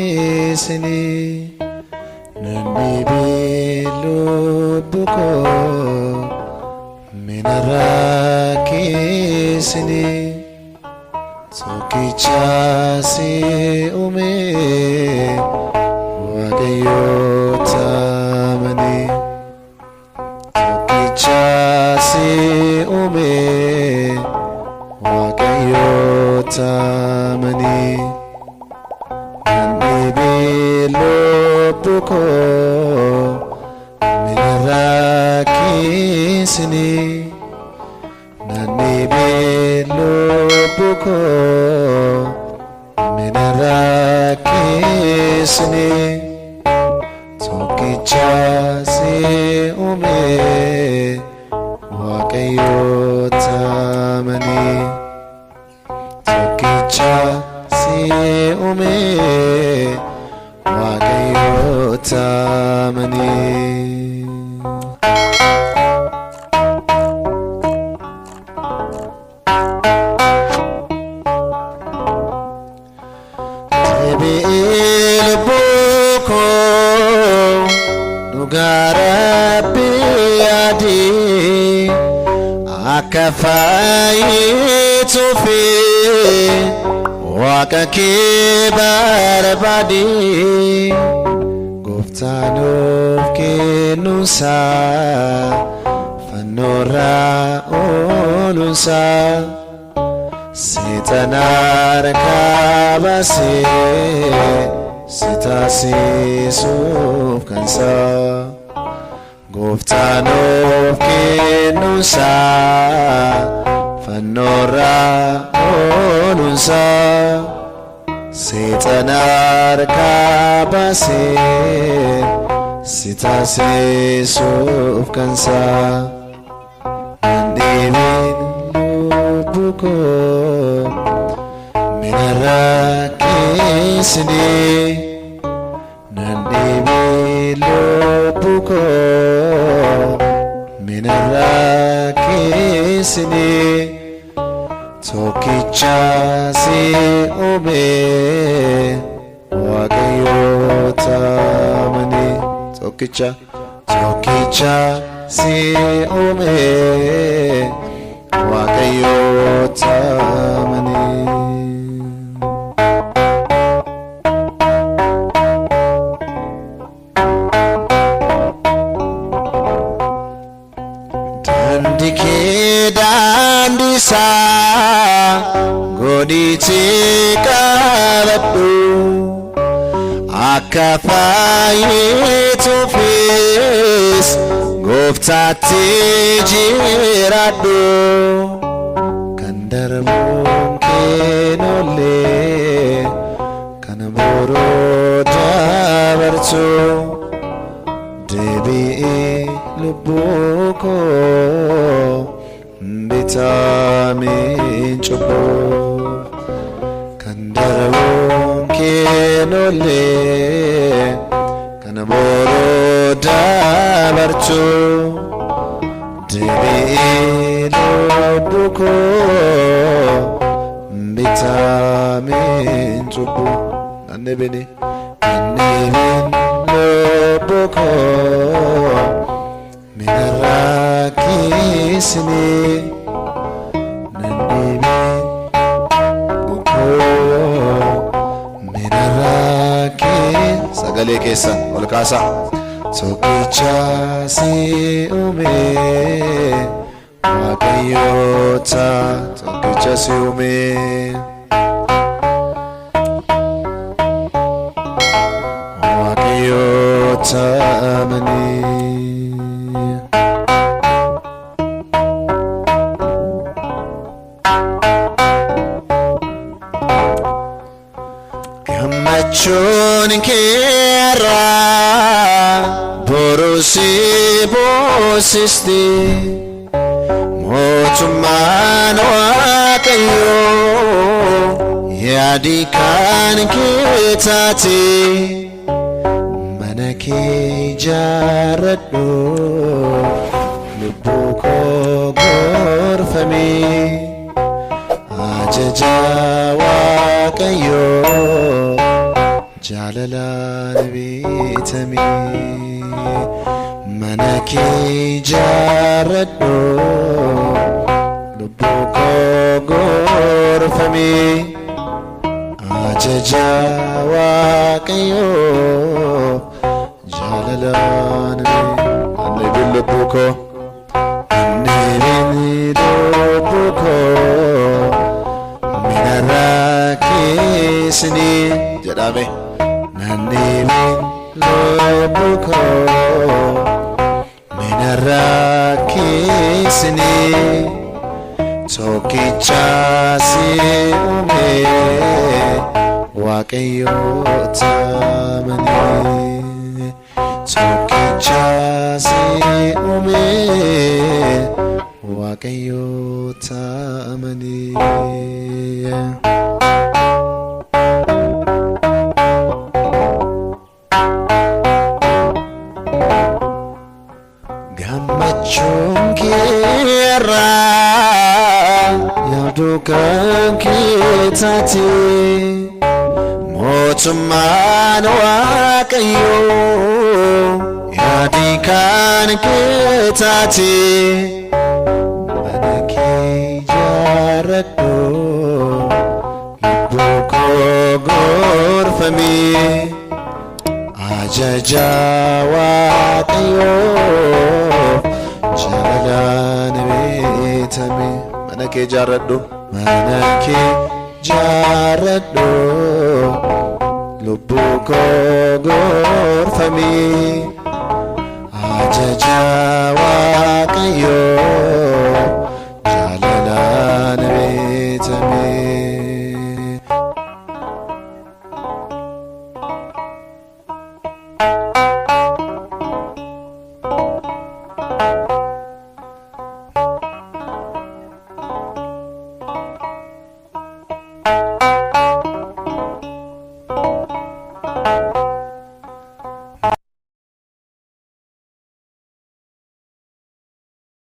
rakisini nandibilu buko mina rakisini sokichasi ume wagayotamani sokichasi ume wagayotamani nandibilu buko mina rakisini nandibilu buko mina rakisini sokichasi ume wagayotamani sokichasi ume wagayotamani Garabiyadi akafayitu fi wakakibarabadi Goftaanuf kennuunsa fannoorra ooluunsa Seexanaan kaabasee sitaasisuuf kansa Goftaanuf kennuunsa fannoorra ooluunsa Seexanaan kaabasee sitaasisuuf kansa Nandibiin lubbu koo mina rakisini nandibiin lubbu koo mina rakisini tokkichasi ume wagayotamani tokkichasi ume wagayotamani Dandike dandisa goditi kabaddu akafayitu fis Goftatti jiraddu kan darbuun keenollee kana boroo dabartu deebi'ee lubbuu koo bitamiin cubbuu kan darbuun keenollee kana boroo dabartu deebi'ee lubbuu koo bitamiin cubbuu annebini lubbu koo mina rakisini nandibiin lubbu koo mina rakisini sagalee keessan ol kaasaa tokkichasi ume wagayoota tokkichasi ume wagayotamani gammachuun keerra borusi boosisti mootummaan waaqayyoo yaadi kan kee taate mana kee jaaradhu lubbuu koo gorfame ajaja waaqayyo jaalalaan bitame mana kee jaaradhu lubbuu koo gorfame ajaja waaqayyo jaalalaan bitame lubbuu koo lubbuu koo minarraa keessani jedhame nanneemin lubbuu koo minarraa keessani tokkicha si uume waaqayyo taamanii tokkicha si uume waaqayyo taamanii gammachuun keerraa yaaduu kan keetaati mootummaan waaqayyo yaadii kan keetaati mana kee jaaradhu lubbuu koo gorfame ajaja waaqayyo jaalalaan bitame mana kee jaaradhu lubbuu koo gorfame ajaja waaqayyo